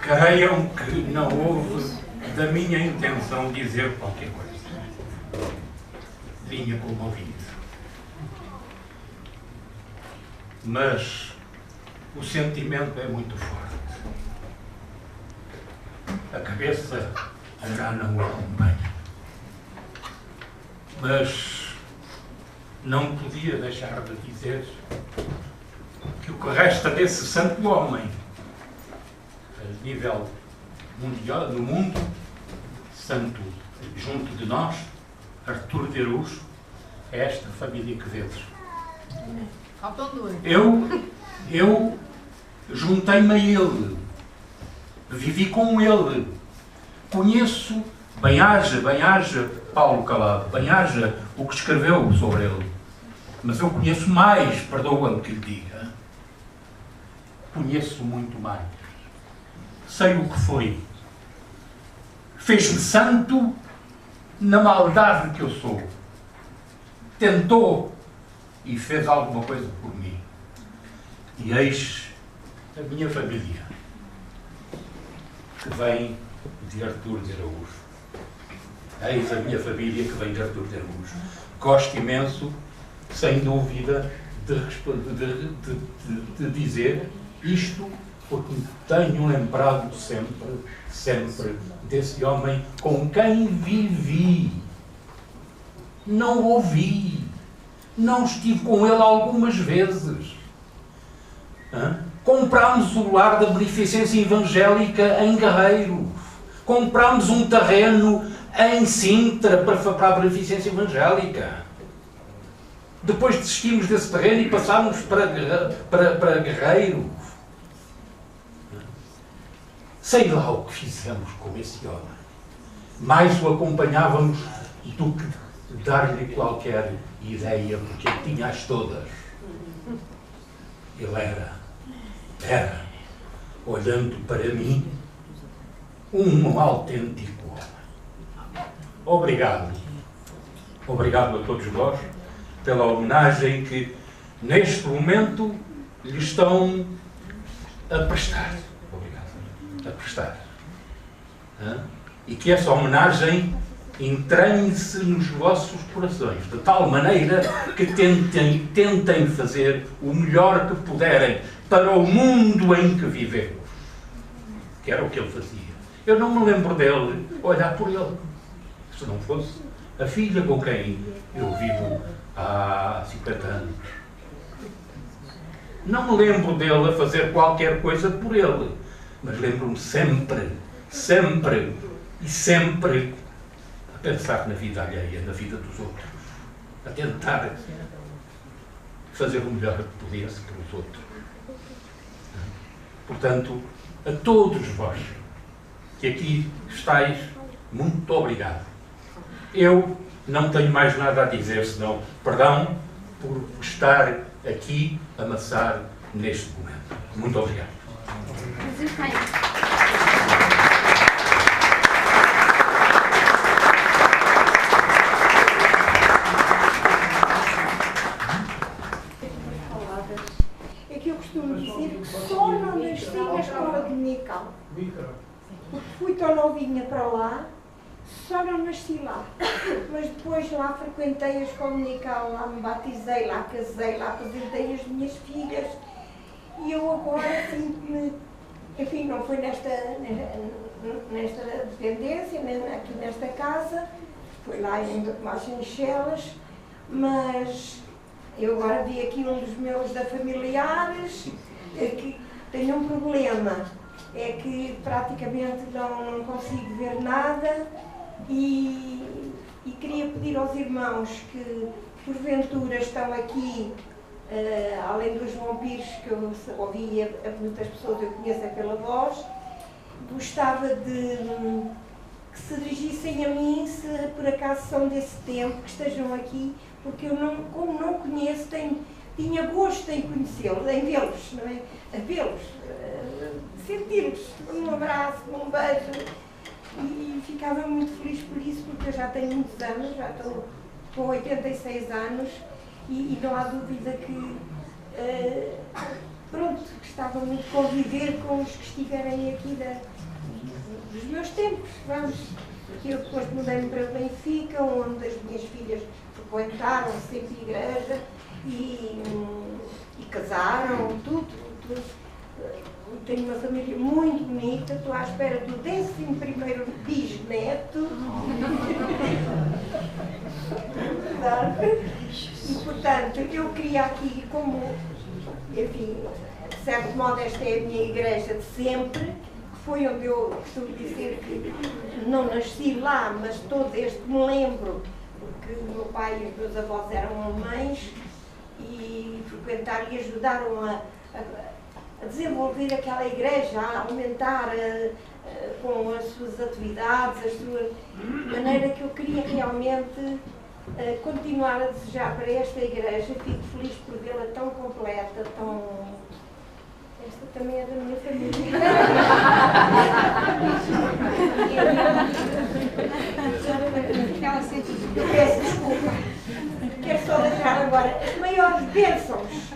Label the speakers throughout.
Speaker 1: Creiam que não houve da minha intenção dizer qualquer coisa. Vinha como ouvido. Mas o sentimento é muito forte. A cabeça já não o acompanha. Mas não podia deixar de dizer que o que resta desse santo homem, a nível mundial, no mundo, santo junto de nós, Artur de Araújo, é esta família Quevedos.
Speaker 2: Faltam dois.
Speaker 1: Eu juntei-me a ele, vivi com ele, conheço bem-haja Paulo Calado, bem-haja o que escreveu sobre ele, mas eu conheço mais, perdoa-me que lhe diga, conheço muito mais. Sei o que foi. Fez-me santo na maldade que eu sou. Tentou e fez alguma coisa por mim. E eis a minha família, que vem de Artur de Araújo. Eis a minha família que vem de Artur de Araújo. Gosto imenso, sem dúvida, de dizer isto, porque me tenho lembrado sempre desse homem com quem vivi. Não ouvi. Não estive com ele algumas vezes. Comprámos o lar da Beneficência Evangélica em Guerreiro. Comprámos um terreno em Sintra para a Beneficência Evangélica. Depois desistimos desse terreno e passámos para Guerreiro. Sei lá o que fizemos com esse homem. Mais o acompanhávamos do que dar-lhe qualquer ideia, porque ele tinha-as todas. Ele era, olhando para mim, um autêntico homem. Obrigado. Obrigado a todos nós pela homenagem que, neste momento, lhe estão a prestar. Obrigado. A prestar. E que essa homenagem entranhe-se nos vossos corações, de tal maneira que tentem fazer o melhor que puderem para o mundo em que vivemos. Que era o que ele fazia. Eu não me lembro dele olhar por ele. Se não fosse a filha com quem eu vivo há 50 anos. Não me lembro dele a fazer qualquer coisa por ele. Mas lembro-me sempre a pensar na vida alheia, na vida dos outros. A tentar fazer o melhor que pudesse pelos outros. Portanto, a todos vós que aqui estáis, muito obrigado. Eu não tenho mais nada a dizer, senão perdão por estar aqui a amassar neste momento. Muito obrigado.
Speaker 3: É que eu costumo dizer que só não nasci na escola dominical. Porque fui tão novinha para lá, só não nasci lá. Mas depois lá frequentei a escola dominical, lá me batizei, lá casei, lá apresentei as minhas filhas. E eu agora sinto-me, enfim, não foi nesta dependência, aqui nesta casa, foi lá em Tomás Chelas, mas eu agora vi aqui um dos meus familiares que tem um problema, é que praticamente não consigo ver nada e queria pedir aos irmãos que porventura estão aqui, além dos João Pires, que eu ouvi a muitas pessoas eu conheço pela voz, gostava de que se dirigissem a mim, se por acaso são desse tempo, que estejam aqui, porque eu, como não conheço, tinha gosto em conhecê-los, em vê-los, não é? A vê-los, sentir-los, um abraço, um beijo, e ficava muito feliz por isso, porque eu já tenho muitos anos, já estou com 86 anos, e não há dúvida que, pronto, que estava gostava muito de conviver com os que estiverem aqui dos meus tempos, vamos. Eu depois mudei-me para Benfica, onde as minhas filhas frequentaram sempre a igreja e casaram, tudo. Tenho uma família muito bonita, estou à espera do 11º bisneto. E, portanto, eu queria aqui, como, enfim, de certo modo, esta é a minha igreja de sempre, que foi onde eu costumo dizer que não nasci lá, mas estou desde que me lembro, porque o meu pai e os meus avós eram alemães e frequentaram e ajudaram a desenvolver aquela igreja, a aumentar com as suas atividades, a sua maneira, que eu queria realmente continuar a desejar para esta igreja. Fico feliz por vê-la tão completa, tão... Esta também é da minha família. Eu peço desculpa. Quero só deixar agora as maiores bênçãos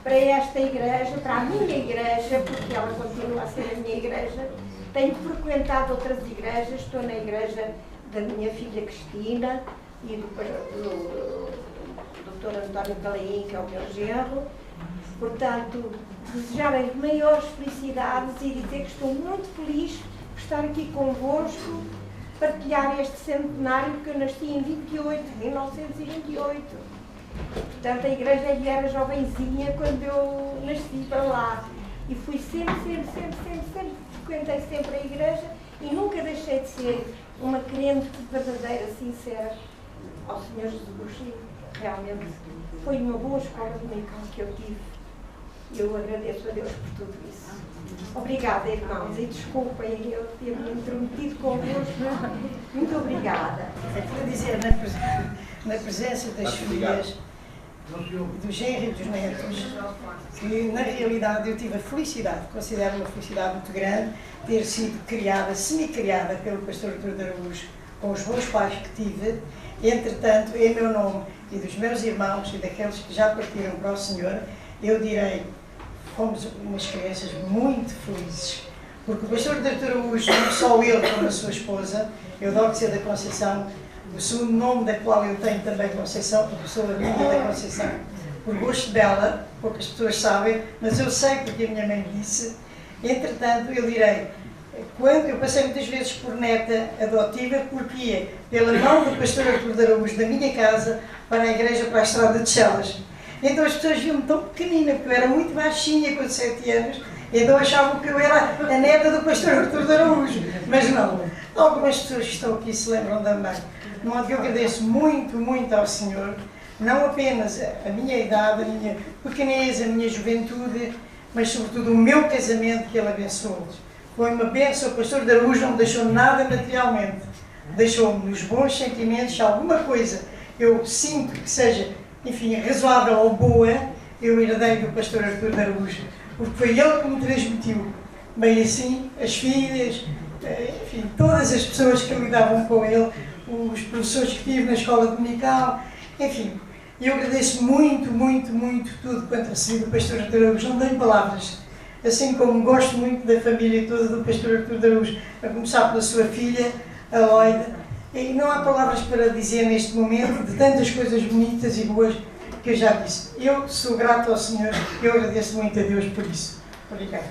Speaker 3: para esta igreja, para a minha igreja, porque ela continua a ser a minha igreja. Tenho frequentado outras igrejas, estou na igreja da minha filha Cristina e do Dr. António Calaim, que é o meu genro. Portanto, desejar as maiores felicidades e dizer que estou muito feliz por estar aqui convosco, partilhar este centenário, que eu nasci em 1928. Portanto, a igreja era jovenzinha quando eu nasci para lá. E fui sempre, frequentei sempre a igreja e nunca deixei de ser uma crente verdadeira, sincera ao Senhor Jesus. E realmente foi uma boa escola dominical que eu tive. E eu agradeço a Deus por tudo isso. Obrigada, irmãos, e desculpem eu ter me intrometido convosco. Muito obrigada.
Speaker 4: Quero dizer, na presença das filhas, do genro e dos netos, que na realidade eu tive a felicidade, considero uma felicidade muito grande, ter sido criada, semi-criada pelo pastor Artur de Araújo, com os bons pais que tive. Entretanto, em meu nome e dos meus irmãos e daqueles que já partiram para o Senhor, eu direi, fomos umas crianças muito felizes, porque o pastor Artur Araújo, não só ele como a sua esposa, Eudóxia da Conceição, o segundo nome da qual eu tenho também Conceição, porque sou amiga da Conceição, por gosto dela, poucas pessoas sabem, mas eu sei porque a minha mãe disse. Entretanto, eu direi, quando eu passei muitas vezes por neta adotiva, porque ia pela mão do pastor Artur de Araújo da minha casa para a igreja, para a estrada de Chelas. Então as pessoas viam-me tão pequenina, porque eu era muito baixinha com 7 anos, então achavam que eu era a neta do pastor Artur de Araújo. Mas não, algumas pessoas que estão aqui se lembram também. De modo que eu agradeço muito, muito ao Senhor, não apenas a minha idade, a minha pequenez, a minha juventude, mas sobretudo o meu casamento que Ele abençoou. Foi uma bênção. O pastor de Araújo não me deixou nada materialmente, deixou-me nos bons sentimentos. Se alguma coisa eu sinto que seja, enfim, razoável ou boa, eu herdei do pastor Artur de Araújo, porque foi ele que me transmitiu. Bem assim, as filhas, enfim, todas as pessoas que lidavam com ele, os professores que tive na escola dominical, enfim, eu agradeço muito, muito, muito tudo quanto recebi do pastor Artur de Araújo. Não tenho palavras, assim como gosto muito da família toda do pastor Artur de Araújo, a começar pela sua filha, a Loida, e não há palavras para dizer neste momento de tantas coisas bonitas e boas que eu já disse. Eu sou grato ao Senhor, eu agradeço muito a Deus por isso. Obrigada.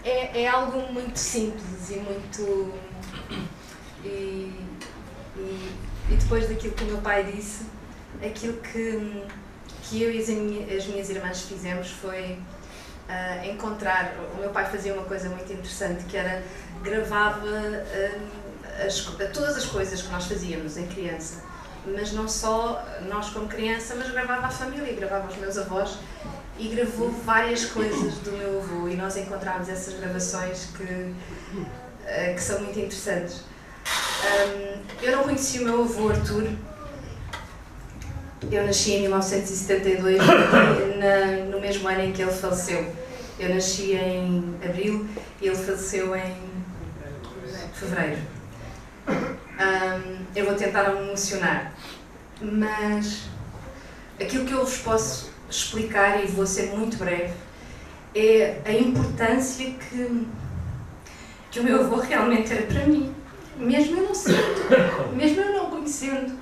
Speaker 5: É algo muito simples e muito... E depois daquilo que o meu pai disse, aquilo que eu e as minhas irmãs fizemos foi encontrar... O meu pai fazia uma coisa muito interessante, que era gravava todas as coisas que nós fazíamos em criança, mas não só nós como criança, mas gravava a família, gravava os meus avós e gravou várias coisas do meu avô, e nós encontramos essas gravações que são muito interessantes. Eu não conheci o meu avô Artur. Eu nasci em 1972, no mesmo ano em que ele faleceu. Eu nasci em abril e ele faleceu em fevereiro. Eu vou tentar não me emocionar, mas aquilo que eu vos posso explicar, e vou ser muito breve, é a importância que o meu avô realmente era para mim. Mesmo eu não sendo, mesmo eu não conhecendo,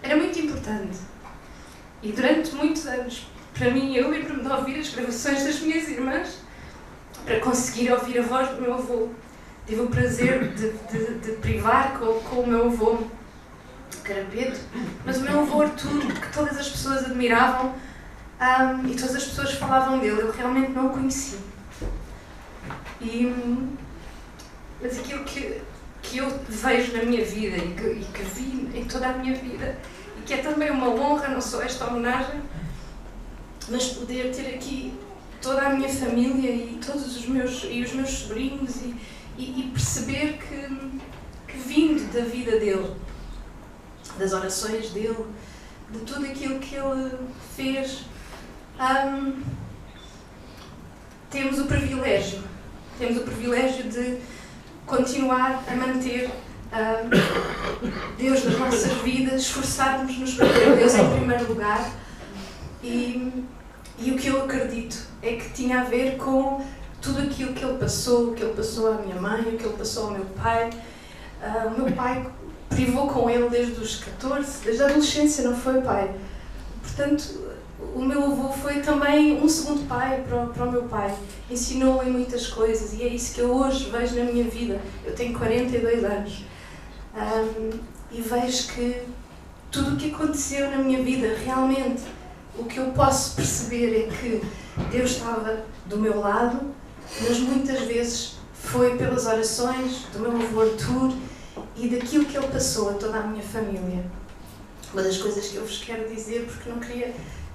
Speaker 5: era muito importante. E durante muitos anos, para mim, eu lembro-me de ouvir as gravações das minhas irmãs para conseguir ouvir a voz do meu avô. Tive o prazer de privar com o meu avô Carapeto, mas o meu avô Artur, que todas as pessoas admiravam e todas as pessoas falavam dele, eu realmente não o conheci. Mas aquilo que eu vejo na minha vida e que vi em toda a minha vida, e que é também uma honra, não só esta homenagem, mas poder ter aqui toda a minha família e todos os meus sobrinhos e perceber que vindo da vida dele, das orações dele, de tudo aquilo que ele fez, temos o privilégio de continuar a manter Deus nas nossas vidas, esforçarmos-nos para ter Deus em primeiro lugar. E o que eu acredito é que tinha a ver com tudo aquilo que ele passou, o que ele passou à minha mãe, o que ele passou ao meu pai. O meu pai privou com ele desde os 14, desde a adolescência, não foi, pai? Portanto, o meu avô foi também um segundo pai para o meu pai. Ensinou-me muitas coisas e é isso que eu hoje vejo na minha vida. Eu tenho 42 anos e vejo que tudo o que aconteceu na minha vida, realmente, o que eu posso perceber é que Deus estava do meu lado, mas muitas vezes foi pelas orações do meu avô Artur e daquilo que ele passou a toda a minha família. Uma das coisas que eu vos quero dizer, porque não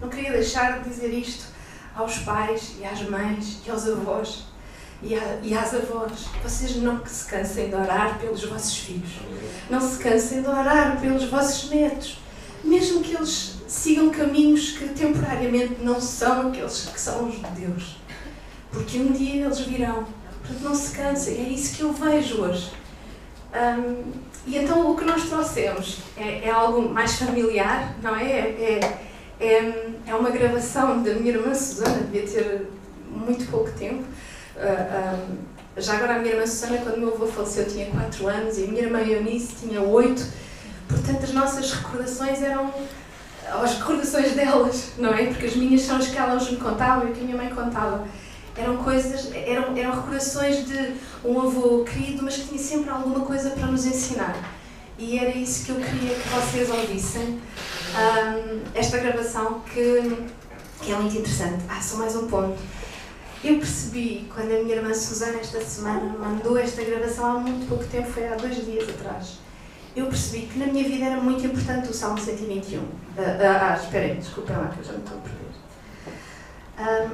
Speaker 5: queria deixar de dizer isto aos pais e às mães e aos avós e às avós. Vocês não se cansem de orar pelos vossos filhos. Não se cansem de orar pelos vossos netos. Mesmo que eles sigam caminhos que temporariamente não são aqueles que são os de Deus. Porque um dia eles virão. Portanto, não se cansem. É isso que eu vejo hoje. E então o que nós trouxemos é algo mais familiar, não é? É uma gravação da minha irmã Susana, devia ter muito pouco tempo. Já agora a minha irmã Susana, quando o meu avô faleceu, tinha 4 anos e a minha irmã Eunice tinha 8. Portanto, as nossas recordações eram as recordações delas, não é? Porque as minhas são as que elas me contavam e que a minha mãe contava. Eram recordações de um avô querido, mas que tinha sempre alguma coisa para nos ensinar. E era isso que eu queria que vocês ouvissem. Esta gravação que é muito interessante. Só mais um ponto. Eu percebi, quando a minha irmã Susana esta semana mandou esta gravação há muito pouco tempo, foi há 2 dias atrás, eu percebi que na minha vida era muito importante o Salmo 121. Esperem, desculpem lá que eu já me estou a perder.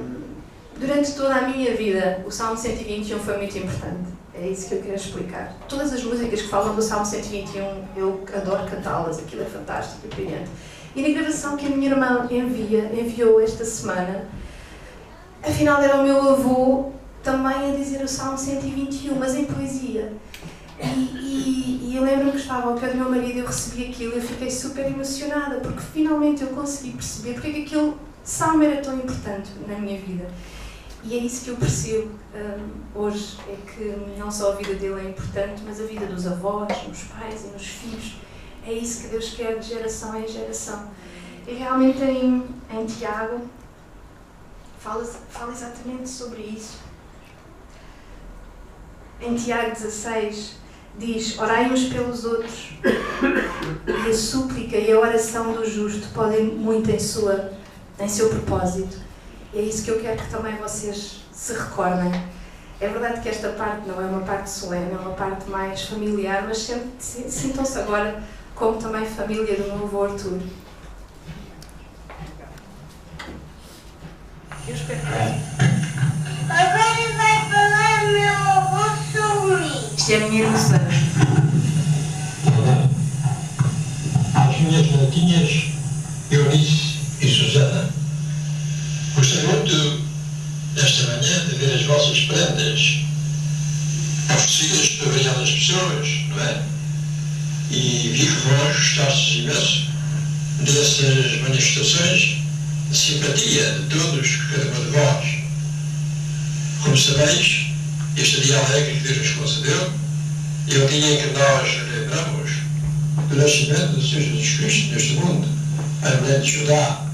Speaker 5: Durante toda a minha vida, o Salmo 121 foi muito importante. É isso que eu quero explicar. Todas as músicas que falam do Salmo 121, eu adoro cantá-las, aquilo é fantástico e brilhante. E na gravação que a minha irmã enviou esta semana, afinal era o meu avô também a dizer o Salmo 121, mas em poesia. E eu lembro-me que estava ao pé do meu marido e eu recebi aquilo e eu fiquei super emocionada, porque finalmente eu consegui perceber porque é que aquele salmo era tão importante na minha vida. E é isso que eu percebo hoje, é que não só a vida dele é importante, mas a vida dos avós, nos pais e nos filhos. É isso que Deus quer de geração em geração. E realmente em Tiago fala exatamente sobre isso. Em Tiago 16 diz: orai uns pelos outros, e a súplica e a oração do justo podem muito em seu propósito. E é isso que eu quero que também vocês se recordem. É verdade que esta parte não é uma parte solene, é uma parte mais familiar, mas sintam-se agora como também família do meu avô Artur. Eu espero que...
Speaker 6: Agora vai falar meu avô sobre.
Speaker 5: Isto é a minha irmã Susana.
Speaker 7: As minhas netinhas, Eunice e Susana, gostei muito desta manhã de ver as vossas prendas oferecidas para variadas pessoas, não é? E vi que vós gostastes imenso dessas manifestações de simpatia de todos, cada uma de vós. Como sabeis, este dia alegre que Deus nos concedeu é o dia em que nós lembramos do nascimento do Senhor Jesus Cristo neste mundo, a Belém de Judá.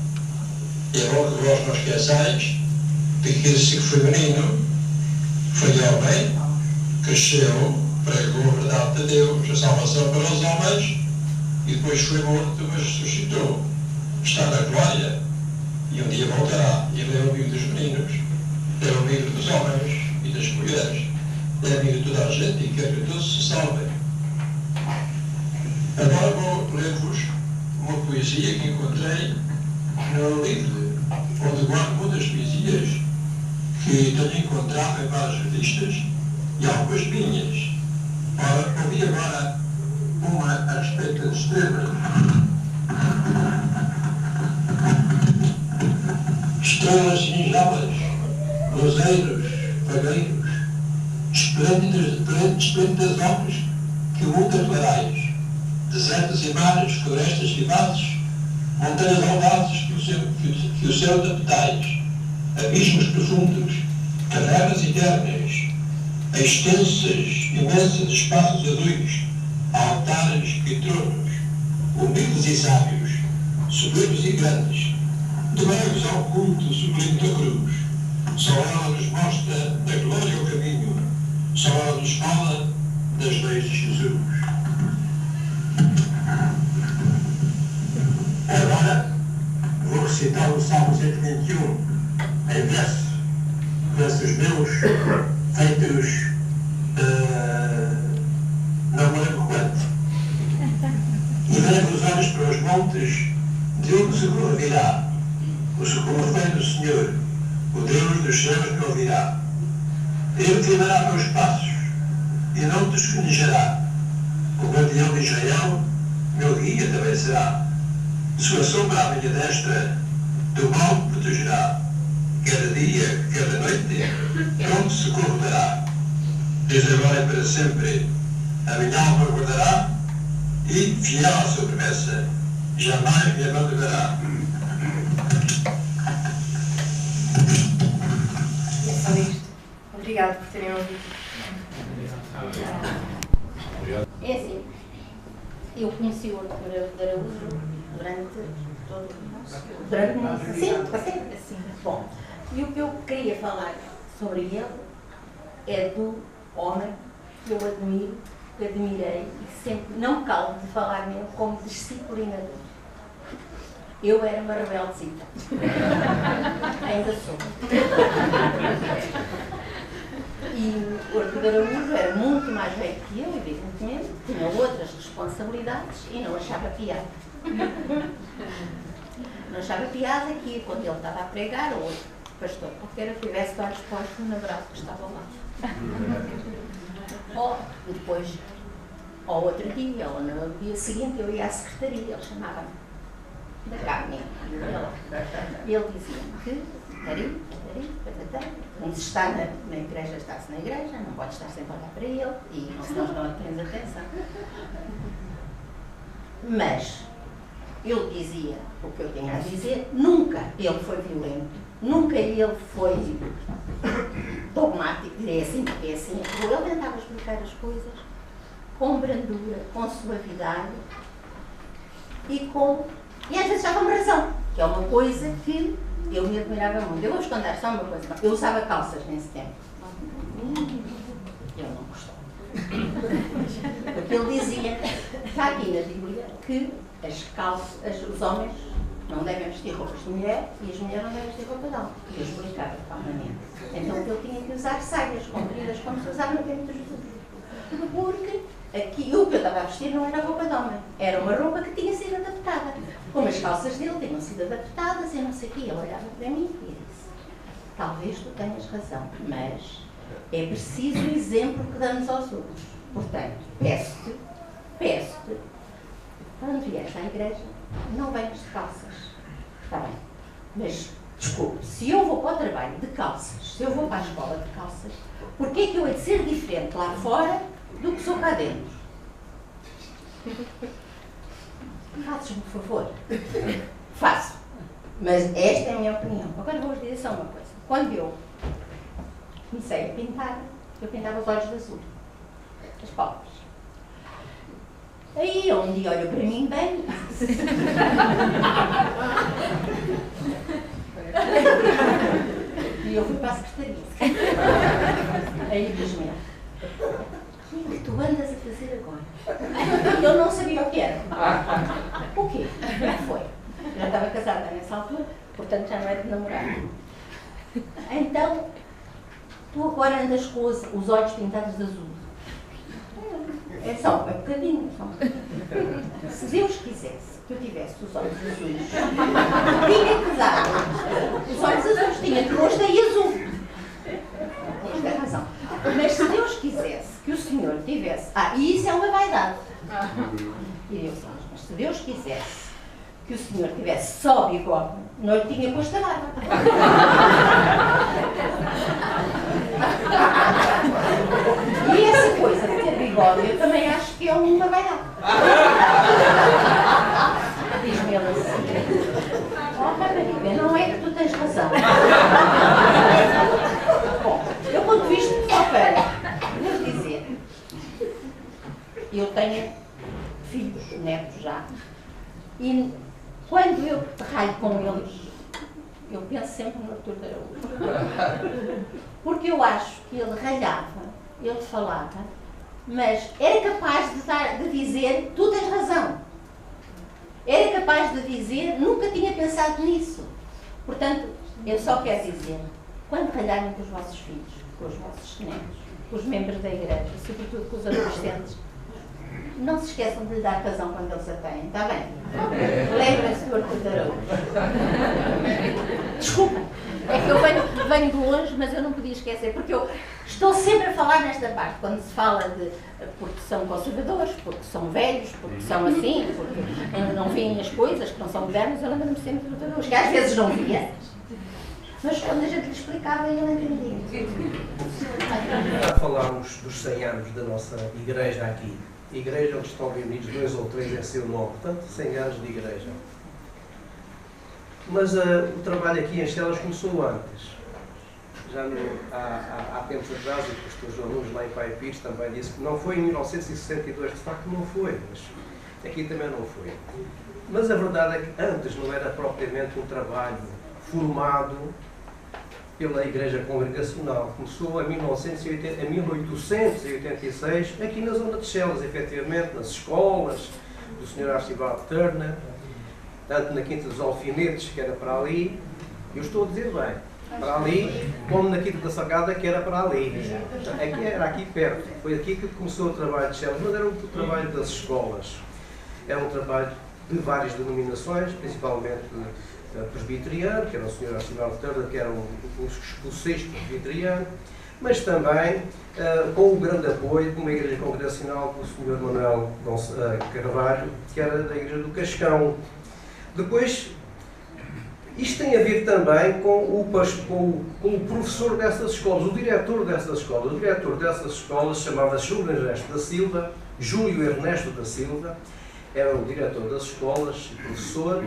Speaker 7: E é bom que vós não esqueçais de que esse feminino foi homem, cresceu, pregou a verdade de Deus, a salvação para os homens, e depois foi morto, mas ressuscitou. Está na glória, e um dia voltará. Ele é o amigo dos meninos, é o amigo dos homens e das mulheres, é amigo de toda a gente e quer que todos se salvem. Agora vou ler-vos uma poesia que encontrei no livro, onde guardo muitas poesias que tenho encontrado em várias revistas e algumas minhas. Ora, ouvi agora uma a respeito das estrelas. Estrelas singelas, luzeiros, fagueiros, esplêndidas obras que o mundo aclarais, desertos e mares, florestas vivaces, montanhas audazes que o céu tapetais, abismos profundos, cavernas eternas, extensas, imensas espaços azuis, altares e tronos, humildes e sábios, soberbos e grandes, de meios ao culto sublime da cruz. Só ela nos mostra da glória o caminho, só ela nos fala das leis de Jesus. Agora vou recitar o Salmo 121 em versos meus, feitos não me lembro quanto. E levo os olhos para os montes, de onde o socorro virá. O socorro vem do Senhor, o Deus dos céus me ouvirá. Ele firmará meus passos e não te esconderá. O guardião de Israel, meu guia também será. Sua sombra à minha destra, do mal me protegerá. Cada dia, cada noite, pronto socorro dará. Desde agora e para sempre, a minha alma guardará e, fiel à sua promessa, jamais me abandonará.
Speaker 5: É só isto. Obrigado por terem ouvido.
Speaker 8: É assim, eu conheci o Artur de Araújo durante todo o sim, sempre assim. Bom, e o que eu queria falar sobre ele é do homem que eu admiro, que admirei e sempre não calo de falar nele como disciplinador. Eu era uma rebeldecita. Ainda sou. E o Artur de Araújo era muito mais velho que eu, evidentemente, tinha outras responsabilidades e não achava piada. Não achava piada que quando ele estava a pregar, ou outro pastor qualquer tivesse dado resposta no namorado que estava lá. Ou depois, ou outro dia, ou no dia seguinte, eu ia à secretaria, ele chamava-me da caminha. Ele dizia-me que quando se está na igreja, está-se na igreja, não pode estar sempre a olhar para ele, e senão não tens atenção. Mas ele dizia o que eu tinha a dizer, nunca ele foi violento, nunca ele foi dogmático, dizer assim, porque é assim, ele tentava explicar as coisas com brandura, com suavidade e às vezes dava-me razão, que é uma coisa que eu me admirava muito. Eu vou-vos contar só uma coisa, eu usava calças nesse tempo, eu não gostava, porque ele dizia, está aqui na Bíblia, que os homens não devem vestir roupas de mulher e as mulheres não devem vestir roupa de homem. E eu explicava calmamente. Então ele tinha que usar saias compridas como se usava no tempo de Jesus. Porque aqui o que eu estava a vestir não era roupa de homem, era uma roupa que tinha sido adaptada. Como as calças dele tinham sido adaptadas e não sei o quê. Ele olhava para mim e disse, talvez tu tenhas razão, mas é preciso o exemplo que damos aos outros. Portanto, peço-te, quando vieres à igreja, não venhas de calças. Está bem. Mas, desculpe, se eu vou para o trabalho de calças, se eu vou para a escola de calças, porquê é que eu hei de ser diferente lá fora do que sou cá dentro? Fazes-me por favor. Faço. Mas esta é a minha opinião. Agora vou-vos dizer só uma coisa. Quando eu comecei a pintar, eu pintava os olhos de azul, as pálpebras. Aí um dia olhou para mim bem. E eu fui para a secretaria. Aí diz-me, o que tu andas a fazer agora? E eu não sabia o que era. O quê? O que foi? Eu já estava casada nessa altura, portanto já não era de namorar. Então, tu agora andas com os olhos pintados de azul. É só um bocadinho. Se Deus quisesse que eu tivesse os olhos azuis, tinha que dar os olhos azuis, tinha que rosto e azul. Isto é razão. Mas se Deus quisesse que o Senhor tivesse... e isso é uma vaidade. E Deus, mas se Deus quisesse que o Senhor tivesse só bigode, não lhe tinha posto a barba. E essa coisa de ter bigode, eu também acho que é uma vaidade. Diz-me ele assim, rapariga, não é que tu tens razão. Bom, eu quando visto só para vos dizer, eu tenho filhos, netos já, e quando eu ralho com eles, eu penso sempre no Artur de Araújo. Porque eu acho que ele ralhava, ele falava, mas era capaz de dizer, tu tens razão. Era capaz de dizer, nunca tinha pensado nisso. Portanto, eu só quero dizer, quando ralharem com os vossos filhos, com os vossos netos, com os membros da igreja, sobretudo com os adolescentes, não se esqueçam de lhe dar razão quando eles a têm, está bem? Lembrem-se do Artur de Araújo. Desculpa, é que eu venho de longe, mas eu não podia esquecer, porque eu estou sempre a falar nesta parte, quando se fala de porque são conservadores, porque são velhos, porque são assim, porque não veem as coisas, que não são modernas, eu lembro-me sempre do Artur de Araújo, que às vezes não via, mas quando a gente lhe explicava, ele entendia.
Speaker 9: Já falámos dos 100 anos da nossa igreja aqui. Igreja onde estão reunidos 2 ou 3 em seu nome, portanto 100 anos de igreja. Mas o trabalho aqui em Chelas começou antes. Já há tempos atrás, o pastor João Nunes lá em Pai Pires também disse que não foi em 1962, de facto não foi, mas aqui também não foi. Mas a verdade é que antes não era propriamente um trabalho formado pela Igreja Congregacional. Começou em 1886, aqui na zona de Chelas, efetivamente, nas escolas do Sr. Archibald Turner, tanto na Quinta dos Alfinetes, que era para ali, eu estou a dizer bem, para ali, como na Quinta da Sagada, que era para ali. Aqui era aqui perto. Foi aqui que começou o trabalho de Chelas, mas era um trabalho das escolas. Era um trabalho de várias denominações, principalmente presbiteriano, que era o Sr. Archibald Turner, que era um escocês presbiteriano, mas também com o grande apoio de uma igreja congregacional do Sr. Manuel Carvalho, que era da Igreja do Cascão. Depois, isto tem a ver também com o professor dessas escolas, o diretor dessas escolas. O diretor dessas escolas chamava-se Júlio Ernesto da Silva, era o diretor das escolas, professor.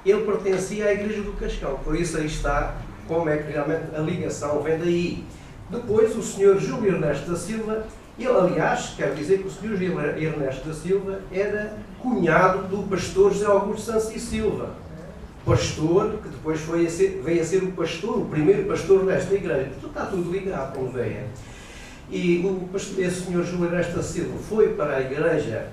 Speaker 9: Ele pertencia à Igreja do Cascão, por isso aí está como é que realmente a ligação vem daí. Depois, o Sr. Júlio Ernesto da Silva, ele, aliás, quero dizer que o Sr. Ernesto da Silva era cunhado do pastor José Augusto Santos e Silva, pastor que depois veio a ser o pastor, o primeiro pastor desta igreja. Portanto, está tudo ligado, como veia. E esse Sr. Júlio Ernesto da Silva foi para a igreja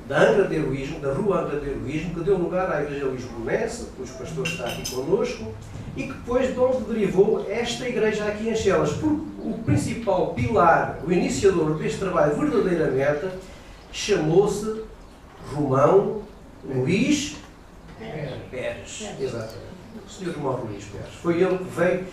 Speaker 9: da Angra de Heroísmo, da Rua Angra de Heroísmo, que deu lugar à Igreja Lisbonense, que os pastores estão aqui connosco, e que depois de onde derivou esta igreja aqui em Chelas. Porque o principal pilar, o iniciador deste trabalho verdadeiramente, chamou-se Romão Luís Pérez. Exatamente. O Sr. Romão Luís Pérez. Foi ele que veio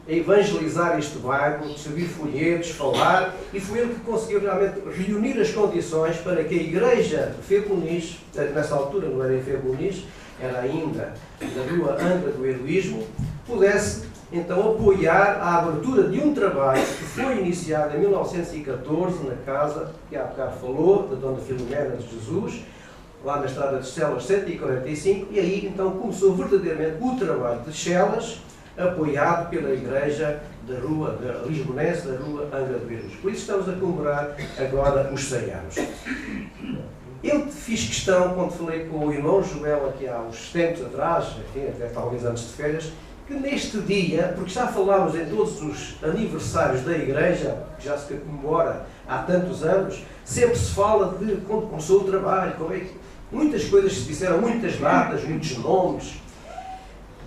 Speaker 9: a evangelizar este bairro, distribuir folhetos, falar, e foi ele que conseguiu realmente reunir as condições para que a Igreja de Feboniz, nessa altura não era em Feboniz, era ainda na Rua Angra do Heroísmo, pudesse então apoiar a abertura de um trabalho que foi iniciado em 1914 na casa que há bocado falou, da Dona Filomena de Jesus, lá na estrada de Chelas 145, e aí então começou verdadeiramente o trabalho de Chelas, apoiado pela Igreja da Rua da Lisbonense, da Rua Angra de Virus. Por isso estamos a comemorar agora os 100 anos. Eu fiz questão, quando falei com o irmão Joel aqui há uns tempos atrás, aqui, até talvez antes de férias, que neste dia, porque já falámos em todos os aniversários da Igreja, que já se comemora há tantos anos, sempre se fala de quando começou o trabalho, como é que muitas coisas se disseram, muitas datas, muitos nomes,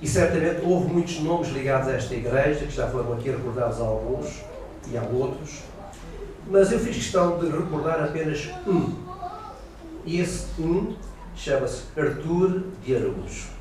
Speaker 9: e certamente houve muitos nomes ligados a esta Igreja, que já foram aqui recordados a alguns e a outros, mas eu fiz questão de recordar apenas um. E esse um chama-se Artur de Araújo.